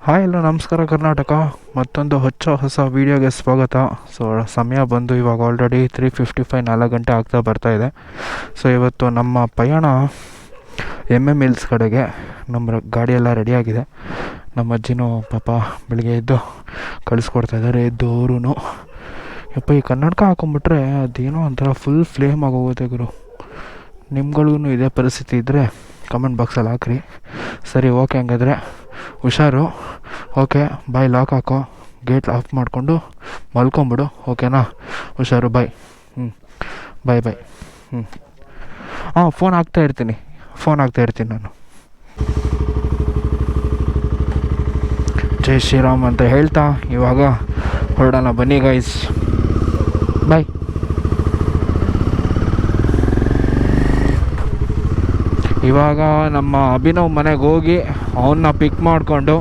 Hi ಎಲ್ಲೋ ನಮಸ್ಕಾರ ಕರ್ನಾಟಕ. ಮತ್ತೊಂದು ಹೊಸ ವೀಡಿಯೋಗೆ ಸ್ವಾಗತ. ಸೊ ಸಮಯ ಬಂದು ಇವಾಗ ಆಲ್ರೆಡಿ 3:55, 4 ಗಂಟೆ ಆಗ್ತಾ ಬರ್ತಾಯಿದೆ. ಸೊ ಇವತ್ತು ನಮ್ಮ ಪಯಣ MM ಹಿಲ್ಸ್ ಕಡೆಗೆ. ನಮ್ಮ ಗಾಡಿಯೆಲ್ಲ ರೆಡಿಯಾಗಿದೆ. ನಮ್ಮ ಅಜ್ಜಿನೂ ಪಾಪ ಬೆಳಿಗ್ಗೆ ಎದ್ದು ಕಳಿಸ್ಕೊಡ್ತಾಯಿದ್ದಾರೆ. ಎದ್ದು ಅವರೂ ಯಪ್ಪ ಈ ಕನ್ನಡಕ ಹಾಕೊಂಬಿಟ್ರೆ ಅದೇನೋ ಒಂಥರ ಫುಲ್ ಫ್ಲೇಮ್ ಆಗೋಗುತ್ತೆ ಗುರು. ನಿಮ್ಗಳಿಗೂ ಇದೇ ಪರಿಸ್ಥಿತಿ ಇದ್ದರೆ ಕಮೆಂಟ್ ಬಾಕ್ಸಲ್ಲಿ ಹಾಕ್ರಿ. ಸರಿ, ಓಕೆ, ಹಂಗಾದ್ರೆ ಹುಷಾರು. ಓಕೆ ಬಾಯ್, ಲಾಕ್ ಹಾಕೋ, ಗೇಟ್ ಆಫ್ ಮಾಡಿಕೊಂಡು ಮಲ್ಕೊಂಬಿಡು. ಓಕೆನಾ? ಹುಷಾರು, ಬಾಯ್. ಬಾಯ್. ಫೋನ್ ಹಾಕ್ತಾ ಇರ್ತೀನಿ ನಾನು. ಜೈ ಶ್ರೀರಾಮ್ ಅಂತ ಹೇಳ್ತಾ ಇವಾಗ ಹೊರಡೋಣ, ಬನ್ನಿ ಗೈಸ್. ಬಾಯ್. ಇವಾಗ ನಮ್ಮ ಅಭಿನವ್ ಮನೆಗೆ ಹೋಗಿ ಅವನ್ನ ಪಿಕ್ ಮಾಡಿಕೊಂಡು,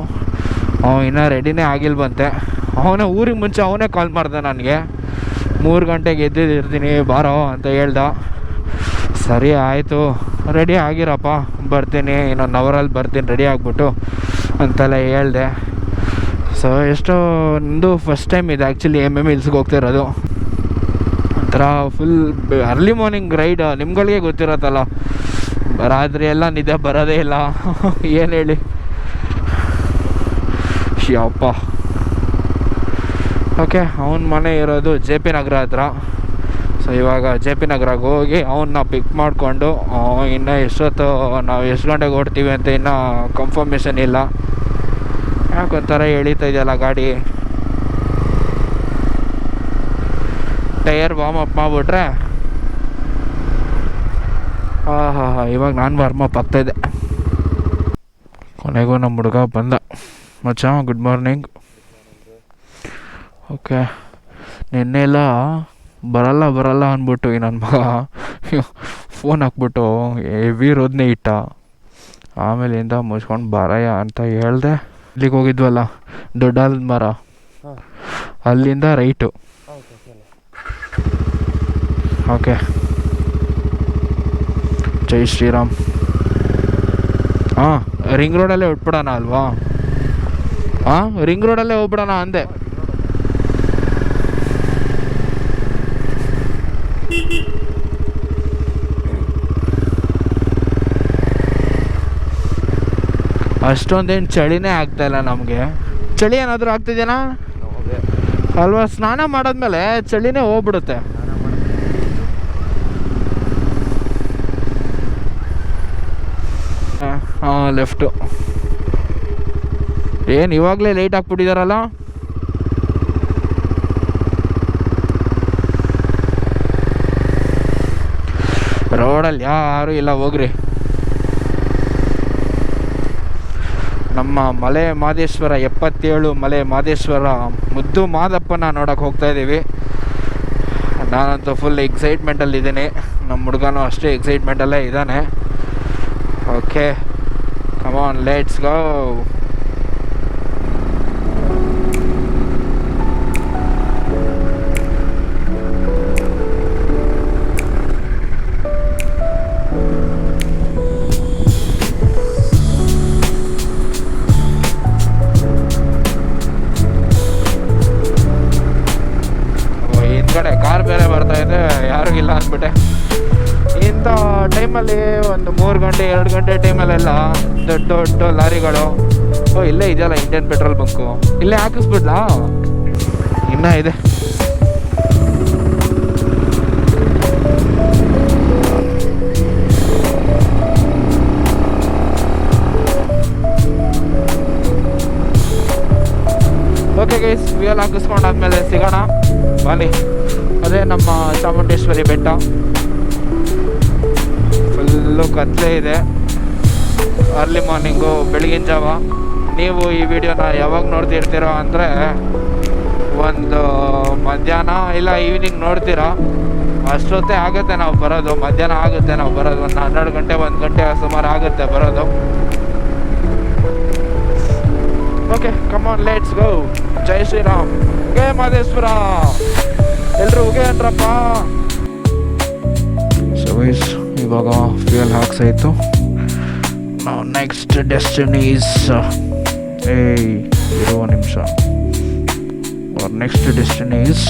ಇನ್ನೂ ರೆಡಿನೇ ಆಗಿಲ್ವಂತೆ. ಊರಿಗೆ ಮುಂಚೆ ಅವನೇ ಕಾಲ್ ಮಾಡ್ದೆ ನನಗೆ. 3 ಗಂಟೆಗೆ ಎದ್ದಿರ್ತೀನಿ ಬಾರೋ ಅಂತ ಹೇಳ್ದ. ಸರಿ ಆಯಿತು, ರೆಡಿ ಆಗಿರಪ್ಪ, ಬರ್ತೀನಿ, ಇನ್ನೊಂದು ಅವರಲ್ಲಿ ಬರ್ತೀನಿ ರೆಡಿ ಆಗಿಬಿಟ್ಟು ಅಂತೆಲ್ಲ ಹೇಳ್ದೆ. ಸೊ ನಂದು ಫಸ್ಟ್ ಟೈಮ್ ಇದೆ ಆ್ಯಕ್ಚುಲಿ MM ಹಿಲ್ಸ್ಗೆ ಹೋಗ್ತಿರೋದು. ಒಂಥರ ಫುಲ್ ಅರ್ಲಿ ಮಾರ್ನಿಂಗ್ ರೈಡ್. ನಿಮ್ಗಳಿಗೆ ಗೊತ್ತಿರತ್ತಲ್ಲ, ರಾತ್ರಿ ಎಲ್ಲ ನಿದ್ದೆ ಬರೋದೇ ಇಲ್ಲ. ಏನು ಹೇಳಿ ಯಪ್ಪ. ಓಕೆ, ಅವನ ಮನೆ ಇರೋದು JP ನಗರ ಹತ್ರ. ಸೊ ಇವಾಗ JP ನಗರಕ್ಕೆ ಹೋಗಿ ಅವನ್ನ ಪಿಕ್ ಮಾಡಿಕೊಂಡು, ಇನ್ನು ನಾವು ಎಷ್ಟು ಗಂಟೆಗೆ ಹೊಡ್ತೀವಿ ಅಂತ ಇನ್ನೂ ಕನ್ಫರ್ಮೇಷನ್ ಇಲ್ಲ. ಯಾಕೊಂಥರ ಎಳೀತಾ ಇದೆಯಲ್ಲ ಗಾಡಿ. ಟೈರ್ ವಾರ್ಮ್ ಅಪ್ ಮಾಡಿಬಿಟ್ರೆ ಇವಾಗ ನಾನು ವಾರ್ಮಪ್ ಆಗ್ತಾಯಿದ್ದೆ. ಕೊನೆಗೂ ನಮ್ಮ ಹುಡುಗ ಬಂದ. ಮಚ್ಚ, ಗುಡ್ ಮಾರ್ನಿಂಗ್. ಓಕೆ, ನಿನ್ನೆಲ್ಲ ಬರಲ್ಲ ಅಂದ್ಬಿಟ್ಟು ಈ ನನ್ನ ಮಗ ಫೋನ್ ಹಾಕ್ಬಿಟ್ಟು ಹೆವಿ ರೋದನೆ ಇಟ್ಟ. ಆಮೇಲಿಂದ ಮುಚ್ಕೊಂಡು ಬರಯ್ಯ ಅಂತ ಹೇಳ್ದೆ. ಇಲ್ಲಿಗೆ ಹೋಗಿದ್ವಲ್ಲ ದೊಡ್ಡಾಲದ ಮರ, ಅಲ್ಲಿಂದ ರೈಟು. ಓಕೆ, ಜೈ ಶ್ರೀರಾಮ್. ರಿಂಗ್ ರೋಡಲ್ಲೇ ಉಟ್ಬಿಡೋಣ ಅಲ್ವಾ? ರಿಂಗ್ ರೋಡಲ್ಲೇ ಹೋಗ್ಬಿಡೋಣ ಅಂದೆ. ಅಷ್ಟೊಂದೇನು ಚಳಿನೇ ಆಗ್ತಾಯಿಲ್ಲ ನಮಗೆ. ಚಳಿ ಏನಾದರೂ ಆಗ್ತಿದೆಯಾ ಅಲ್ವಾ? ಸ್ನಾನ ಮಾಡಾದ್ಮೇಲೆ ಚಳಿನೇ ಹೋಗ್ಬಿಡುತ್ತೆ. ಲೆಫ್ಟು. ಏನು ಇವಾಗಲೇ ಲೇಟ್ ಹಾಕ್ಬಿಟ್ಟಿದಾರಲ್ಲ. ರೋಡಲ್ಲಿ ಯಾರು ಇಲ್ಲ, ಹೋಗ್ರಿ. ನಮ್ಮ ಮಲೆ ಮಾದೇಶ್ವರ 77 ಮಲೆ ಮಾದೇಶ್ವರ ಮುದ್ದು ಮಾದಪ್ಪನ ನೋಡೋಕೆ ಹೋಗ್ತಾಯಿದ್ದೀವಿ. ನಾನಂತೂ ಫುಲ್ ಎಕ್ಸೈಟ್ಮೆಂಟಲ್ಲಿದ್ದೀನಿ. ನಮ್ಮ ಹುಡುಗನೂ ಅಷ್ಟೇ ಎಕ್ಸೈಟ್ಮೆಂಟಲ್ಲೇ ಇದ್ದಾನೆ. ಓಕೆ, ಕಮ್ ಆನ್, ಲೆಟ್ಸ್ ಗೋ. ಹಿಂದ್ಗಡೆ ಕಾರ್ ಬೇರೆ ಬರ್ತಾ ಇದೆ, ಯಾರೂ ಇಲ್ಲ ಅಂದ್ಬಿಟ್ಟೆ. ಇಂಥ ಟೈಮಲ್ಲಿ ಒಂದು 3 ಗಂಟೆ 2 ಗಂಟೆ ಟೈಮಲ್ಲೆಲ್ಲ ದೊಡ್ಡ ಲಾರಿಗಳು. ಇಲ್ಲೇ ಇದೆಯಲ್ಲ ಇಂಡಿಯನ್ ಪೆಟ್ರೋಲ್ ಬಂಕು, ಇಲ್ಲೇ ಹಾಕಿಸ್ಬಿಡ್ಲಾ? ಇನ್ನೂ ಇದೆ. ಓಕೆ ಗೈಸ್, ಫ್ಯೂಯಲ್ ಹಾಕಿಸ್ಕೊಂಡಾದ್ಮೇಲೆ ಸಿಗೋಣ ಬನ್ನಿ. ಅದೇ ನಮ್ಮ ಚಾಮುಂಡೇಶ್ವರಿ ಬೆಟ್ಟ. ಫುಲ್ಲು ಕತ್ಲೆ ಇದೆ. ಅರ್ಲಿ ಮಾರ್ನಿಂಗು, ಬೆಳಗಿನ ಜಾವ. ನೀವು ಈ ವಿಡಿಯೋನ ಯಾವಾಗ ನೋಡ್ತಿರ್ತೀರೋ ಅಂದರೆ ಒಂದು ಮಧ್ಯಾಹ್ನ ಇಲ್ಲ ಈವ್ನಿಂಗ್ ನೋಡ್ತೀರಾ. ಅಷ್ಟೊತ್ತೇ ಆಗುತ್ತೆ ನಾವು ಬರೋದು. ಮಧ್ಯಾಹ್ನ ಆಗುತ್ತೆ ನಾವು ಬರೋದು. ಒಂದು 12 ಗಂಟೆ 1 ಗಂಟೆ ಸುಮಾರು ಆಗುತ್ತೆ ಬರೋದು. Okay, come on, let's go. ಜೈ ಶ್ರೀರಾಮ್. ಉಗೆ ಮಾದೇಶ್ವರ. ಎಲ್ಲರೂ ಉಗೆ ಅನ್ರಪ್ಪ. ಸೊ ಗೈಸ್, ಇವಾಗ ಫ್ಯೂಯಲ್ ಹಾಕ್ಸಾಯಿತು. ನಾವು next destiny is next destiny is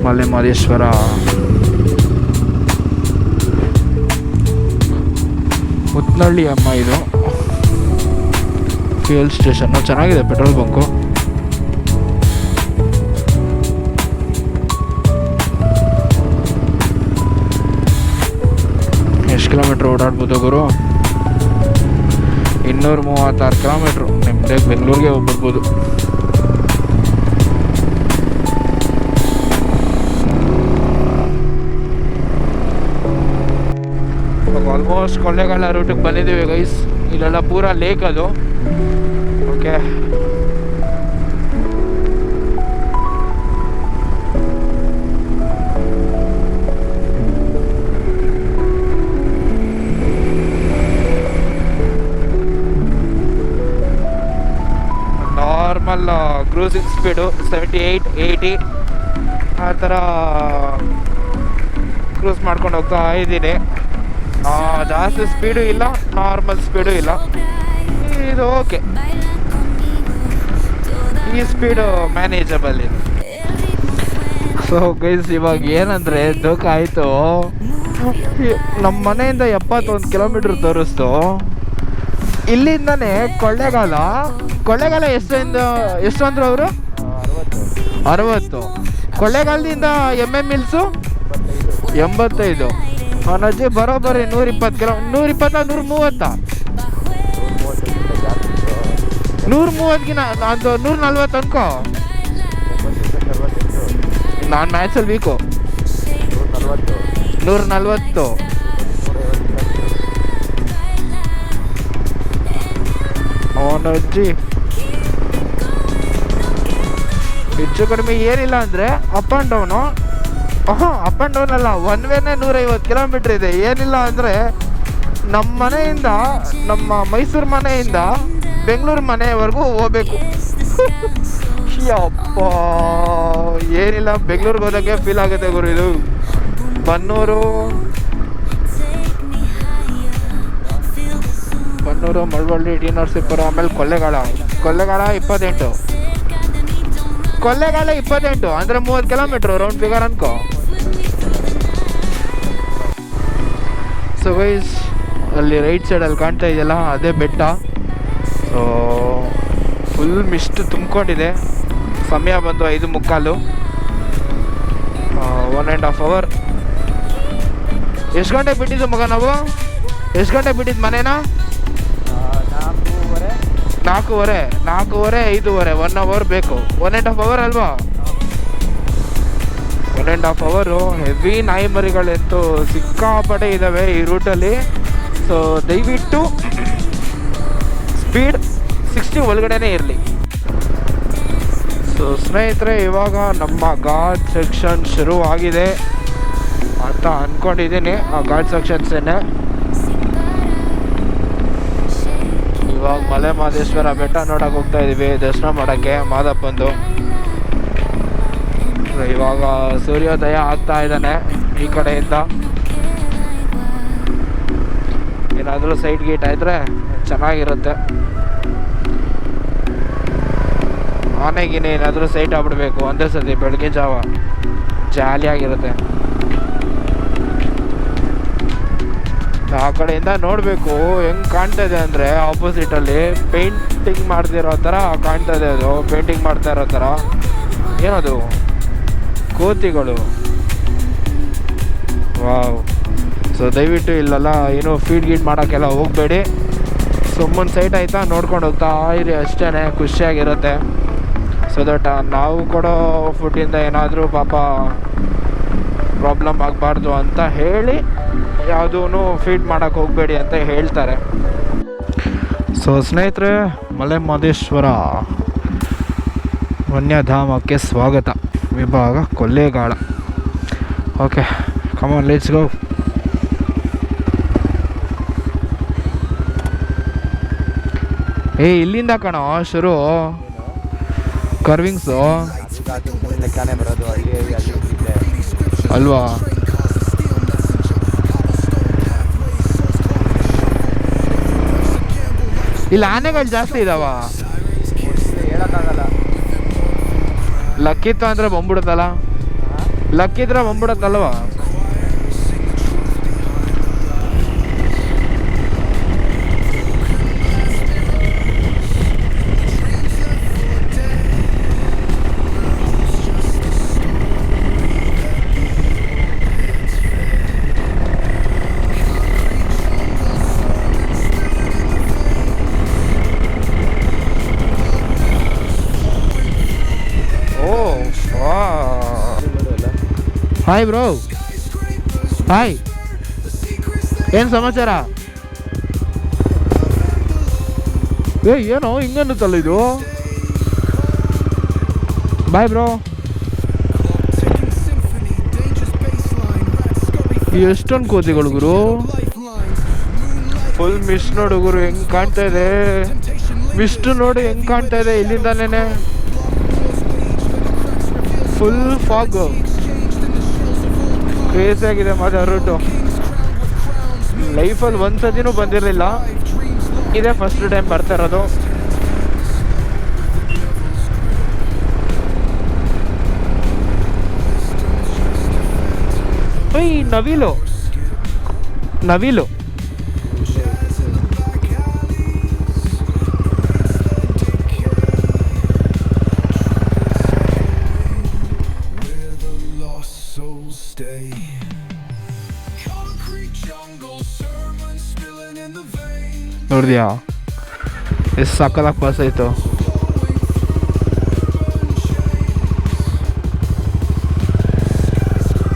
Male Mahadeshwara. Muthnalli ಅಮ್ಮ ಇದು ಫ್ಯೂಯಲ್ ಸ್ಟೇಷನ್ನು. ಚೆನ್ನಾಗಿದೆ ಪೆಟ್ರೋಲ್ ಬಂಕು. ಎಷ್ಟು ಕಿಲೋಮೀಟ್ರ್ ಓಡಾಡ್ಬೋದು ಗುರು? 236 ಕಿಲೋಮೀಟ್ರು. ನಿಮ್ಮದೇ ಬೆಂಗಳೂರಿಗೆ ಹೋಗ್ಬಿಡ್ಬೋದು. ಆಲ್ಮೋಸ್ಟ್ ಕೊಳ್ಳೇಗಾಲ ರೂಟಿಗೆ ಬಂದಿದ್ದೀವಿ ಗೈಸ್. ಇಲ್ಲೆಲ್ಲ ಪೂರಾ ಲೇಕ್ ಅದು. ಓಕೆ, ನಾರ್ಮಲ್ ಕ್ರೂಸಿಂಗ್ ಸ್ಪೀಡು 78-80 ಆ ಥರ ಕ್ರೂಸ್ ಮಾಡ್ಕೊಂಡು ಹೋಗ್ತಾ ಇದ್ದೀನಿ. ಜಾಸ್ತಿ ಸ್ಪೀಡು ಇಲ್ಲ, ನಾರ್ಮಲ್ ಸ್ಪೀಡು ಇಲ್ಲ. ಇದು ಓಕೆ, ಈ ಸ್ಪೀಡು ಮ್ಯಾನೇಜಬಲ್ ಇದೆ. ಸೊ ಗೈಸ್, ಇವಾಗ ಏನಂದರೆ ದುಃಖ ಆಯಿತು. ನಮ್ಮ ಮನೆಯಿಂದ 71 ಕಿಲೋಮೀಟ್ರ್ ತೋರಿಸ್ತು. ಇಲ್ಲಿಂದನೇ ಕೊಳ್ಳೇಗಾಲ ಎಷ್ಟು ಅಂದರು ಅವರು? 60. ಕೊಳ್ಳೇಗಾಲದಿಂದ MM-Mills 85. ಅವನಜ್ಜಿ ಬರೋಬ್ಬರಿ 120 ಕಿಲೋ. 120 130 130ಗಿನ ಅದು 140 ಅನ್ಕೋ. ನಾನು ಮ್ಯಾಥ್ಸಲ್ಲಿ ವೀಕು. 140 ಅವನಜ್ಜಿ ಹೆಚ್ಚು ಕಡಿಮೆ ಏನಿಲ್ಲ ಅಂದರೆ up and down. Up and down ಅಲ್ಲ, ಒನ್ ವೇನೇ 150 ಕಿಲೋಮೀಟ್ರ್ ಇದೆ. ಏನಿಲ್ಲ ಅಂದರೆ ನಮ್ಮ ಮೈಸೂರು ಮನೆಯಿಂದ ಬೆಂಗಳೂರು ಮನೆಯವರೆಗೂ ಹೋಗ್ಬೇಕು. ಅಪ್ಪ, ಏನಿಲ್ಲ, ಬೆಂಗಳೂರಿಗೆ ಹೋದಾಗೆ ಫೀಲ್ ಆಗುತ್ತೆ ಗುರು. ಇದು ಬನ್ನೂರು, ಮಳವಳ್ಳಿ, ಡಿ ನರಸೀಪುರ, ಆಮೇಲೆ ಕೊಳ್ಳೇಗಾಲ 28. ಕೊಳ್ಳೇಗಾಲ 28 ಅಂದರೆ 30 ಕಿಲೋಮೀಟ್ರು ರೌಂಡ್ ಫಿಗರ್ ಅನ್ಕೋ. ಸೊ ಗೈಸ್, ಅಲ್ಲಿ ರೈಟ್ ಸೈಡಲ್ಲಿ ಕಾಣ್ತಾ ಇದೆಯಲ್ಲ, ಅದೇ ಬೆಟ್ಟ. ಸೊ ಫುಲ್ ಮಿಸ್ಟ್ ತುಂಬಿಕೊಂಡಿದೆ. ಸಮಯ ಬಂದು 5:45. 1.5 hour. ಎಷ್ಟು ಗಂಟೆಗೆ ಬಿಟ್ಟಿದ್ದು ಮಗ ನಾವು? ಎಷ್ಟು ಗಂಟೆಗೆ ಬಿಟ್ಟಿದ್ದು ಮನೇನ? 4:30 5:30. 1 hour ಬೇಕು. 1.5 hour ಅಲ್ವಾ? 1.5 hour. ಹೆವಿ ನಾಯಿ ಮರಿಗಳಂತೂ ಸಿಕ್ಕಾಪಟ್ಟೆ ಇದ್ದಾವೆ ಈ ರೂಟಲ್ಲಿ. ಸೊ ದಯವಿಟ್ಟು ಸ್ಪೀಡ್ 60 ಒಳಗಡೆನೇ ಇರಲಿ. ಸೊ ಸ್ನೇಹಿತರೆ, ಇವಾಗ ನಮ್ಮ ಘಾಟ್ ಸೆಕ್ಷನ್ ಶುರು ಆಗಿದೆ ಅಂತ ಅಂದ್ಕೊಂಡಿದ್ದೀನಿ. ಆ ಘಾಟ್ ಸೆಕ್ಷನ್ಸೇನೆ. ಇವಾಗ ಮಲೆ ಮಹದೇಶ್ವರ ಬೆಟ್ಟ ನೋಡೋಕೆ ಹೋಗ್ತಾ ಇದ್ದೀವಿ, ದರ್ಶನ ಮಾಡೋಕ್ಕೆ ಮಾದಪ್ಪಂದು. ಇವಾಗ ಸೂರ್ಯೋದಯ ಆಗ್ತಾ ಇದ್ದಾನೆ ಈ ಕಡೆಯಿಂದ. ಏನಾದರೂ ಸೈಡ್ ಗೇಟ್ ಆಯಿದ್ರೆ ಚೆನ್ನಾಗಿರುತ್ತೆ. ಆನೆಗಿನೇ ಏನಾದರೂ ಸೈಟ್ ಆಗ್ಬಿಡ್ಬೇಕು ಒಂದೇ ಸತಿ ಬೆಳಗ್ಗೆ ಜಾವ, ಜಾಲಿಯಾಗಿರುತ್ತೆ. ಆ ಕಡೆಯಿಂದ ನೋಡಬೇಕು ಹೆಂಗೆ ಕಾಣ್ತಾಯಿದೆ ಅಂದರೆ, ಆಪೋಸಿಟಲ್ಲಿ ಪೇಂಟಿಂಗ್ ಮಾಡ್ತಿರೋ ಥರ ಕಾಣ್ತಾಯಿದೆ. ಅದು ಪೇಂಟಿಂಗ್ ಮಾಡ್ತಾ ಇರೋ ಥರ. ಏನದು? ಕೋತಿಗಳು. ವಾವ್. ಸೊ ದಯವಿಟ್ಟು ಇಲ್ಲೆಲ್ಲ ಏನೋ ಫೀಡ್ ಗೀಡ್ ಮಾಡೋಕ್ಕೆಲ್ಲ ಹೋಗಬೇಡಿ. ಸುಮ್ಮನೆ ಸೈಟ್ ಆಯಿತಾ ನೋಡ್ಕೊಂಡು ಹೋಗ್ತಾ ಇರಿ ಅಷ್ಟೇ, ಖುಷಿಯಾಗಿರುತ್ತೆ. ಸೊ ದಟ್ ನಾವು ಕೊಡೋ ಫುಡ್ಡಿಂದ ಏನಾದರೂ ಪಾಪ ಪ್ರಾಬ್ಲಮ್ ಆಗಬಾರ್ದು ಅಂತ ಹೇಳಿ ಯಾವುದೂ ಫೀಡ್ ಮಾಡೋಕ್ಕೆ ಹೋಗಬೇಡಿ ಅಂತ ಹೇಳ್ತಾರೆ. ಸೊ ಸ್ನೇಹಿತರೆ, ಮಲೆ ಮಹದೇಶ್ವರ ವನ್ಯಧಾಮಕ್ಕೆ ಸ್ವಾಗತ. ವಿಭಾಗ Kollegal. Okay, come on, let's go. ಇಲ್ಲಿಂದ ಕಣೋ ಶುರು ಕರ್ವಿಂಗ್ಸು ಅಲ್ವಾ? ಇಲ್ಲಿ ಆನೆಗಳು ಜಾಸ್ತಿ ಇದಾವ. ಹೇಳಕ್ಕಾಗಲ್ಲ. ಲಕ್ಕಿತ್ತು ಅಂದರೆ ಬಂದ್ಬಿಡುತ್ತಲ್ಲ, ಲಕ್ಕಿದ್ರೆ ಬಂದ್ಬಿಡುತ್ತಲ್ವ. ಹಾಯ್ ಬ್ರೋ, ಹಾಯ್, ಏನು ಸಮಾಚಾರ? ಏನೋ ಹಿಂಗನ್ನುತ್ತಲ್ಲ ಇದು. Bye bro. ಎಷ್ಟೊಂದು ಕೋತಿಗಳು ಗುರು, ಫುಲ್ ಮಿಸ್ಟ್ ನೋಡು ಗುರು ಹೆಂಗೆ ಕಾಣ್ತಾ ಇದೆ, ಮಿಸ್ಟ್ ನೋಡು ಹೆಂಗೆ ಕಾಣ್ತಾ ಇದೆ ಇಲ್ಲಿಂದಾನೇ, ಫುಲ್ ಫಾಗ್. ಕ್ರೇಜಿ ಆಗಿದೆ ಮಾತ್ರ ರೂಟು. ಲೈಫಲ್ಲಿ ಒಂದ್ಸತಿನೂ ಬಂದಿರಲಿಲ್ಲ, ಇದೇ ಫಸ್ಟ್ ಟೈಮ್ ಬರ್ತಾ ಇರೋದು. ನವಿಲು ನವಿಲು ನೋಡಿದ್ಯಾ ಎಷ್ಟು ಸಕ್ಕದಾಗಿ ಪಾಸ್ ಆಯಿತು.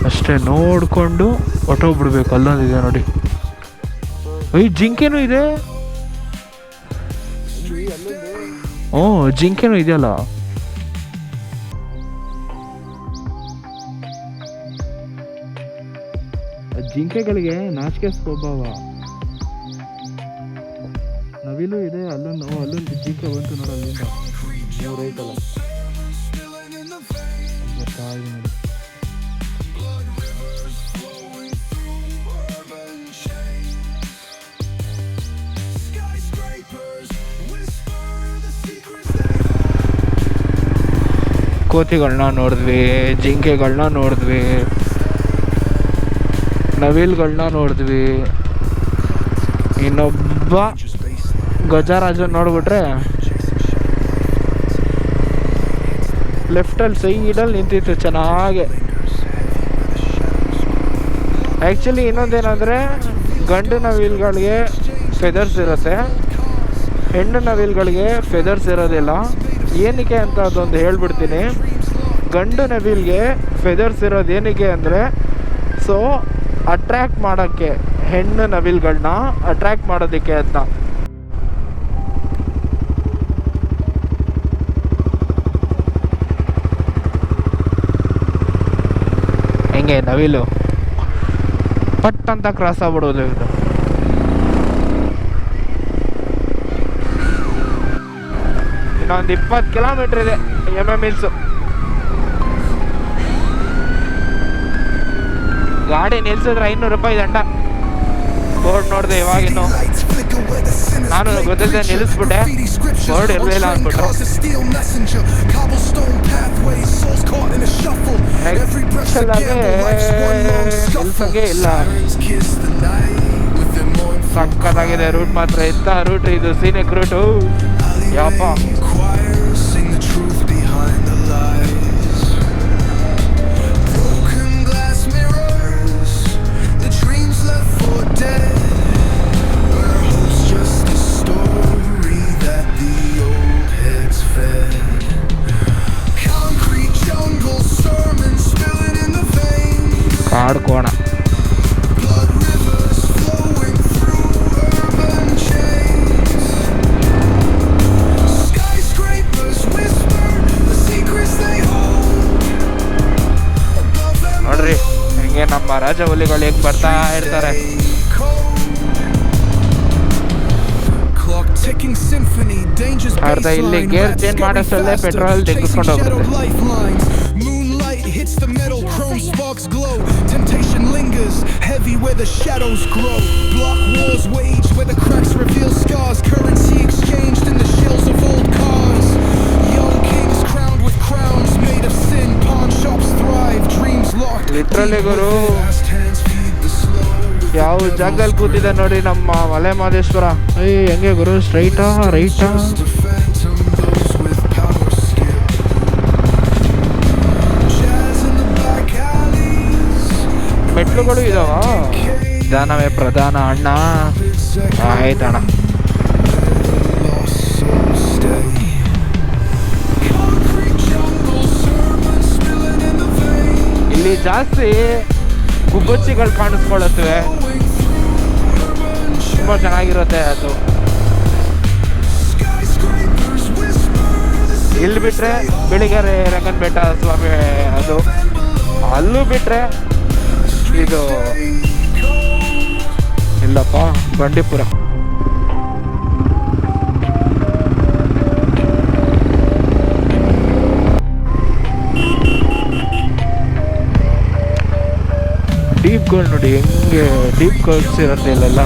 ಅಷ್ಟೇ ನೋಡಿಕೊಂಡು ಹೊಟ್ಟೋಗ್ಬಿಡ್ಬೇಕು. ಅಲ್ಲೊಂದಿದೆ ನೋಡಿ, ಜಿಂಕೆನೂ ಇದೆ. ಹ್ಞೂ ಜಿಂಕೆನೂ ಇದೆಯಲ್ಲ. ಜಿಂಕೆಗಳಿಗೆ ನಾಚಿಕೆ ಸ್ವಭಾವ. ನವಿಲು ಇದೆ, ಅಲ್ಲೊಂದು ಜಿಂಕೆ ಬಂತು ನೋಡು, ಅಲ್ಲಿಂದ ಮೂರು ಐತಲ್ಲ ಬರ್ತಾ ಇದೆ ನೋಡಿ. ಕೋತಿಗಳನ್ನ ನೋಡಿದ್ವಿ, ಜಿಂಕೆಗಳನ್ನ ನೋಡಿದ್ವಿ, ನವಿಲ್ಗಳನ್ನ ನೋಡಿದ್ವಿ. ಇನ್ನೊಬ್ಬ ಗಜರಾಜನ್ ನೋಡ್ಬಿಟ್ರೆ ಲೆಫ್ಟಲ್ಲಿ ಸೈಡಲ್ಲಿ ನಿಂತಿತ್ತು ಚೆನ್ನಾಗೆ. ಆ್ಯಕ್ಚುಲಿ ಇನ್ನೊಂದೇನೆಂದರೆ ಗಂಡು ನವಿಲ್ಗಳಿಗೆ ಫೆದರ್ಸ್ ಇರುತ್ತೆ, ಹೆಣ್ಣು ನವಿಲ್ಗಳಿಗೆ ಫೆದರ್ಸ್ ಇರೋದಿಲ್ಲ. ಏನಕ್ಕೆ ಅಂತ ಅದೊಂದು ಹೇಳ್ಬಿಡ್ತೀನಿ. ಗಂಡು ನವಿಲ್ಗೆ ಫೆದರ್ಸ್ ಇರೋದು ಏನಕ್ಕೆ ಅಂದರೆ, ಸೊ ಅಟ್ರ್ಯಾಕ್ಟ್ ಮಾಡೋಕ್ಕೆ, ಹೆಣ್ಣು ನವಿಲ್ಗಳನ್ನ ಅಟ್ರ್ಯಾಕ್ಟ್ ಮಾಡೋದಕ್ಕೆ ಅಂತ. ಹೆಂಗೆ ನವಿಲು ಪಟ್ ಅಂತ ಕ್ರಾಸ್ ಆಗ್ಬಿಡೋದು. ಇದು ಇನ್ನೊಂದು 20 ಕಿಲೋಮೀಟ್ರ್ ಇದೆ MM ಹಿಲ್ಸು. ಗಾಡಿ ನಿಲ್ಸಿದ್ರೆ 500 ರೂಪಾಯಿ ದಂಡ. ಬೋರ್ಡ್ ನೋಡಿದೆ ಇವಾಗಿನ್ನು, ನಾನು ಗೊತ್ತಿದ್ದೆ ನಿಲ್ಲಿಸ್ಬಿಟ್ಟೆ, ಬೋರ್ಡ್ ಇರಲಿಲ್ಲ ಅಂದ್ಬಿಟ್ಟು. ನಿಲ್ಸಂಗೆ ಇಲ್ಲ. ಸಕ್ಕತ್ತಾಗಿದೆ ರೂಟ್ ಮಾತ್ರ. ಎಂಥ ರೂಟ್ ಇದು, ಸೀನಿಕ್ ರೂಟು ಯಪ್ಪ. ಆಡ್ಕೋಣ. ನೋಡ್ರಿ ಹೆಂಗೆ ನಮ್ಮ ರಾಜ ಹುಲಿಗಳು ಹೆಂಗ್ ಬರ್ತಾ ಇರ್ತಾರೆ. ಅರ್ಧ ಇಲ್ಲಿ ಗೇರ್ ಚೇಂಜ್ ಮಾಡೋಷ್ಟಲ್ಲೇ ಪೆಟ್ರೋಲ್ ತೆಗೆದುಕೊಂಡು ಹೋಗ್ತಾರೆ. Hits the metal, chrome sparks glow. Temptation lingers, heavy where the shadows grow. Block wars wage where the cracks reveal scars. Currency exchanged in the shells of old cars. Young kings crowned with crowns made of ಜಾಗದಲ್ಲಿ ಗುರು, ಯಾವ ಜಾಗದಲ್ಲಿ ಕೂತಿದೆ ನೋಡಿ ನಮ್ಮ ಮಲೆ ಮಹದೇಶ್ವರ. ಹೆಂಗೆ ಗುರು, ಸ್ಟ್ರೈಟಾ ರೈಟಾ? ಮೆಟ್ಲುಗಳು ಇದಾವ. ದಾನವೇ ಪ್ರಧಾನ ಅಣ್ಣ. ಆಯ್ತಣ್ಣ. ಇಲ್ಲಿ ಜಾಸ್ತಿ ಗುಬ್ಬಚ್ಚಿಗಳು ಕಾಣಿಸ್ಕೊಳ್ಳುತ್ತವೆ, ತುಂಬ ಚೆನ್ನಾಗಿರುತ್ತೆ ಅದು. ಇಲ್ಲಿ ಬಿಟ್ರೆ ಬೆಳಿಗ್ಗೆ ರಂಗನ ಬೆಟ್ಟ ಸ್ವಾಮಿ ಅದು, ಅಲ್ಲೂ ಬಿಟ್ರೆ ಇದು ಇಲ್ಲಪ್ಪ ಬಂಡೀಪುರ. ಡೀಪ್ಗಳು ನೋಡಿ ಹೆಂಗೆ ಡೀಪ್ ಕರ್ವ್ಸ್ ಇರುತ್ತೆ ಇಲ್ಲೆಲ್ಲ.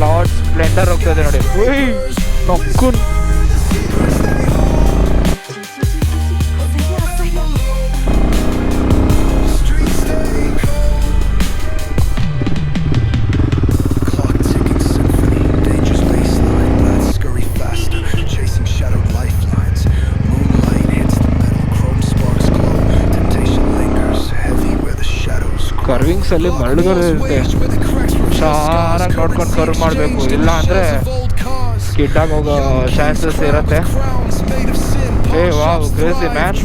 ಲಾರ್ಡ್ ಸ್ಪ್ಲೆಂಡರ್ ಹೋಗ್ತದೆ ನೋಡಿ. ನಕ್ಕು ಕರ್ವಿಂಗ್ಸ್ ಅಲ್ಲಿ ಮರಳುಗಳು ಇರುತ್ತೆ, ಹುಷಾರಾಗಿ ನೋಡ್ಕೊಂಡು ಕರ್ವ್ ಮಾಡಬೇಕು, ಇಲ್ಲ ಅಂದರೆ ಸ್ಕಿಡ್ಡಾಗಿ ಹೋಗೋ ಚಾನ್ಸಸ್ ಇರುತ್ತೆ. Wow crazy man.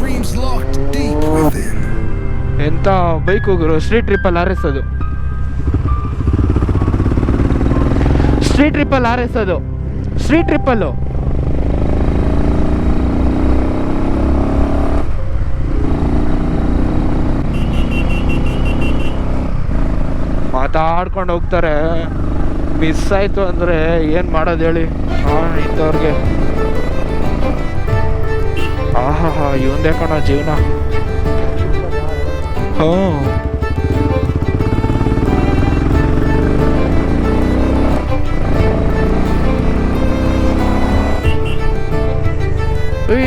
ಎಂಥ ಬೈಕ್ ಹೋಗಿರು. ಸ್ಟ್ರೀಟ್ ಟ್ರಿಪ್ಪಲ್ಲಿ ಆರಿಸೋದು, ಸ್ಟ್ರೀಟ್ ಟ್ರಿಪ್ಪಲ್ಲಿ ಆರಿಸೋದು, ಸ್ಟ್ರೀಟ್ ಟ್ರಿಪ್ಪಲ್ಲು. ಮಾತಾಡ್ಕೊಂಡು ಹೋಗ್ತಾರೆ. ಮಿಸ್ ಆಯಿತು ಅಂದರೆ ಏನು ಮಾಡೋದು ಹೇಳಿ ಇಂಥವ್ರಿಗೆ. ಆಹಾ ಇವಂದೇ ಕಣ ಜೀವನ.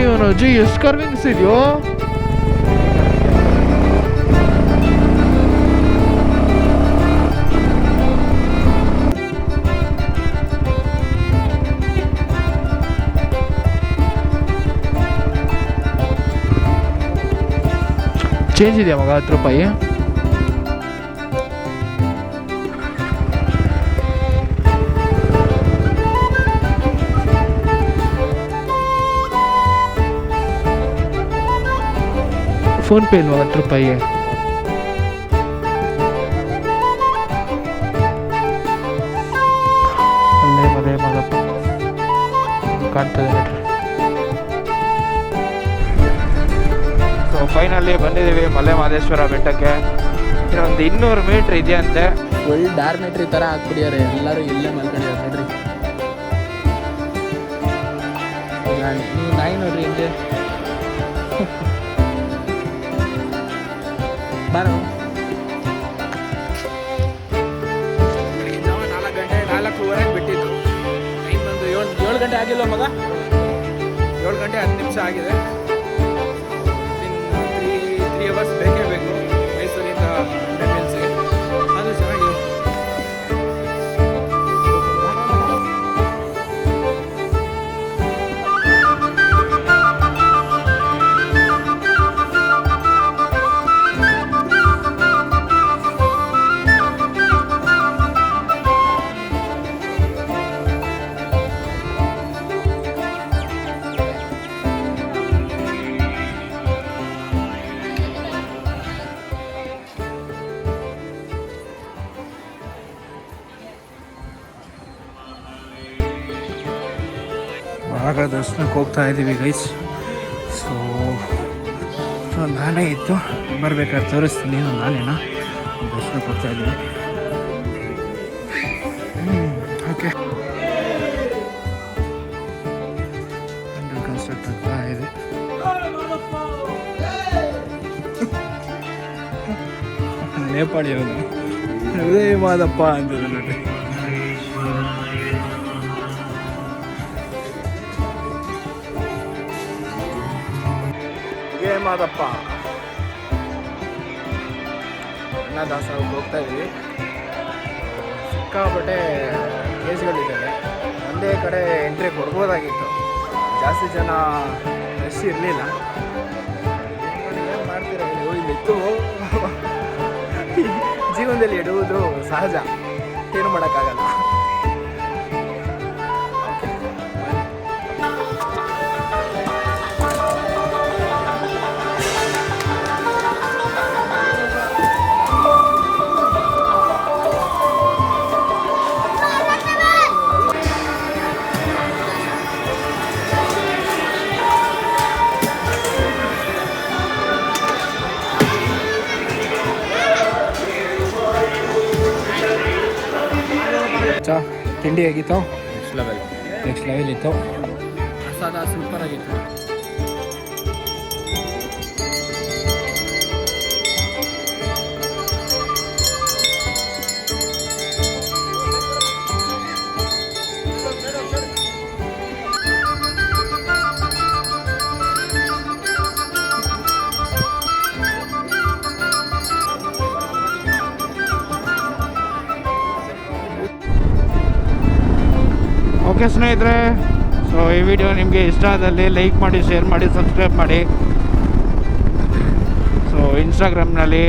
ಇವನು ಜಿ ಎಷ್ಟು ಕರ್ವಿಂಗ್ಸ್ ಇದೆಯೋ. ಚೇಂಜ್ ಇದೆಯಾ ಮಗ? 10 ರೂಪಾಯಿ. ಫೋನ್ ಪೇ ಇಲ್ವಾ 10 ರೂಪಾಯಿ? ಅಲ್ಲೇ ಮನೆ ಮಗಪ್ಪ ಕಾಣ್ತದೆ ನೋಡ್ರಿ. ಫೈನಲಿ ಬಂದಿದ್ದೀವಿ ಮಲೆ ಮಹದೇಶ್ವರ ಬೆಟ್ಟಕ್ಕೆ. ಇನ್ನೊಂದು 200 ಮೀಟ್ರ್ ಇದೆಯಂತೆ. ಫುಲ್ ಡಾರ್ಮೆಟ್ರಿ ಥರ ಹಾಕ್ಬಿಡಿಯಾರೆ, ಎಲ್ಲರೂ ಇಲ್ಲೇ ಮಲ್ಕೊಂಡಿದ್ದಾರೆ ನೋಡ್ರಿ. ನೀವು ನಾಯಿ ನೋಡ್ರಿ ಹಿಂದೆ. ಬಾರೋ. ನಾವು 4:40 ಬಿಟ್ಟಿದ್ದು. ಟೈಮ್ ಬಂದು 7 ಗಂಟೆ ಆಗಿಲ್ಲ ಮಗ. 7 ಗಂಟೆ 10 ನಿಮಿಷ ಆಗಿದೆ. 3 ಅವರ್ಸ್ ಬೇಕೇ ಬೇಕು ಮೈಸೂರಿಂದ MLC. ಅದು ಚೆನ್ನಾಗಿ ಆಗ ದರ್ಶನಕ್ಕೆ ಹೋಗ್ತಾ ಇದ್ದೀವಿ ಗೈಸ್. ಸೊ ಒಂದು ಆನೆ ಇತ್ತು, ಬರ್ಬೇಕಾದ್ರೆ ತೋರಿಸ್ತೀನಿ. ಒಂದು ಆನೆನ ದರ್ಶನಕ್ಕೆ ಹೋಗ್ತಾ ಇದ್ದೀವಿ. ಓಕೆ, ಅಂಡರ್ ಕನ್ಸ್ಟ್ರಕ್ಟ್ ಆಗ್ತಾ ಇದೆ. ನೇಪಾಳಿ ಅವನು ಉದಯ ಮಾದಪ್ಪ ಅಂತಿದೆ ನೋಡಿ. ಮಾದಪ್ಪ ಅನ್ನ ದಾಸೋಹಕ್ಕೆ ಹೋಗ್ತಾ ಇದ್ವಿ. ಸಿಕ್ಕಾಪಟ್ಟೆ ಕೇಸ್ಗಳಿದ್ದಾವೆ. ಒಂದೇ ಕಡೆ ಎಂಟ್ರಿ ಕೊಡ್ಬೋದಾಗಿತ್ತು, ಜಾಸ್ತಿ ಜನ ರಶ್ ಇರಲಿಲ್ಲ. ಏನು ಮಾಡ್ತೀರ ಇಲ್ಲಿತ್ತು. ಜೀವನದಲ್ಲಿ ಇಡುವುದು ಸಹಜ, ಏನು ಮಾಡೋಕ್ಕಾಗಲ್ಲ. ತಿಂಡಿ ಹೇಗಿತ್ತು? ನೆಕ್ಸ್ಟ್ ಲೆವೆಲ್ ಇತ್ತು. ಪ್ರಸಾದ ಸೂಪರ್ ಆಗಿತ್ತು. ಓಕೆ ಸ್ನೇಹಿತರೆ, ಸೊ ಈ ವಿಡಿಯೋ ನಿಮಗೆ ಇಷ್ಟ ಆದಲ್ಲಿ ಲೈಕ್ ಮಾಡಿ, ಶೇರ್ ಮಾಡಿ, ಸಬ್ಸ್ಕ್ರೈಬ್ ಮಾಡಿ. ಸೊ ಇನ್ಸ್ಟಾಗ್ರಾಮ್ನಲ್ಲಿ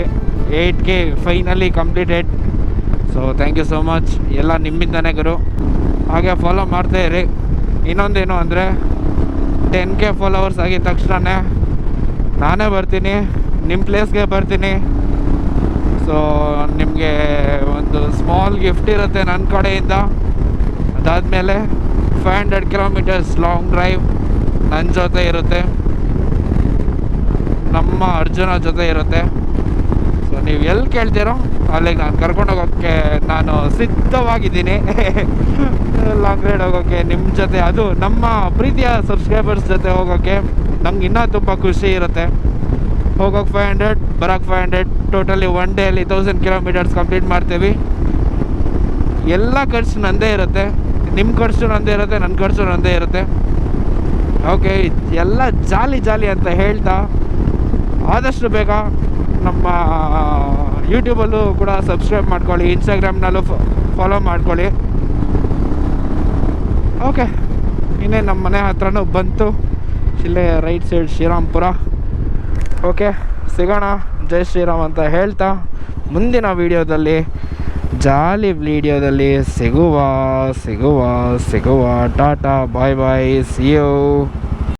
8K finally completed. So thank you so much. ಎಲ್ಲ ನಿಮ್ಮಿಂದನೇ ಗುರು. ಹಾಗೆ ಫಾಲೋ ಮಾಡ್ತಾ ಇರಿ. ಇನ್ನೊಂದೇನು ಅಂದರೆ 10K ಫಾಲೋವರ್ಸ್ ಆಗಿದ ತಕ್ಷಣ ನಾನೇ ಬರ್ತೀನಿ, ನಿಮ್ಮ ಪ್ಲೇಸ್ಗೆ ಬರ್ತೀನಿ. ಸೊ ನಿಮಗೆ ಒಂದು ಸ್ಮಾಲ್ ಗಿಫ್ಟ್ ಇರುತ್ತೆ ನನ್ನ ಕಡೆಯಿಂದ. ಅದಾದಮೇಲೆ 500 ಕಿಲೋಮೀಟರ್ಸ್ ಲಾಂಗ್ ಡ್ರೈವ್ ನನ್ನ ಜೊತೆ ಇರುತ್ತೆ, ನಮ್ಮ ಅರ್ಜುನ ಜೊತೆ ಇರುತ್ತೆ. ಸೊ ನೀವು ಎಲ್ಲಿ ಕೇಳ್ತೀರೋ ಅಲ್ಲಿಗೆ ನಾನು ಕರ್ಕೊಂಡೋಗೋಕ್ಕೆ ನಾನು ಸಿದ್ಧವಾಗಿದ್ದೀನಿ. ಲಾಂಗ್ ರೈಡ್ ಹೋಗೋಕ್ಕೆ ನಿಮ್ಮ ಜೊತೆ, ಅದು ನಮ್ಮ ಪ್ರೀತಿಯ ಸಬ್ಸ್ಕ್ರೈಬರ್ಸ್ ಜೊತೆ ಹೋಗೋಕ್ಕೆ ನಮ್ಗೆ ಇನ್ನೂ ತುಂಬ ಖುಷಿ ಇರುತ್ತೆ. ಹೋಗೋಕ್ಕೆ 500, ಬರೋಕ್ಕೆ 500, totally one daily 1000 kilometres complete ಮಾಡ್ತೀವಿ. ಎಲ್ಲ ಖರ್ಚು ನನ್ನದೇ ಇರುತ್ತೆ, ನಿಮ್ಮ ಖರ್ಚು ನನ್ನದೇ ಇರುತ್ತೆ, ನನ್ನ ಖರ್ಚು ನನ್ನದೇ ಇರುತ್ತೆ. ಓಕೆ, ಎಲ್ಲ ಜಾಲಿ ಜಾಲಿ ಅಂತ ಹೇಳ್ತಾ ಆದಷ್ಟು ಬೇಗ ನಮ್ಮ ಯೂಟ್ಯೂಬಲ್ಲೂ ಕೂಡ ಸಬ್ಸ್ಕ್ರೈಬ್ ಮಾಡ್ಕೊಳ್ಳಿ, ಇನ್ಸ್ಟಾಗ್ರಾಮ್ನಲ್ಲೂ ಫಾಲೋ ಮಾಡ್ಕೊಳ್ಳಿ. ಓಕೆ, ಇನ್ನೇ ನಮ್ಮ ಮನೆ ಹತ್ರನೂ ಬಂತು, ಇಲ್ಲೇ ರೈಟ್ ಸೈಡ್ ಶ್ರೀರಾಮ್ಪುರ. ಓಕೆ, ಸಿಗೋಣ. ಜೈ ಶ್ರೀರಾಮ್ ಅಂತ ಹೇಳ್ತಾ ಮುಂದಿನ ವೀಡಿಯೋದಲ್ಲಿ, ಜಾಲಿ ವಿಡಿಯೋದಲ್ಲಿ ಸಿಗುವ. ಟಾಟಾ, ಬಾಯ್ ಬಾಯ್, ಸಿ ಯು.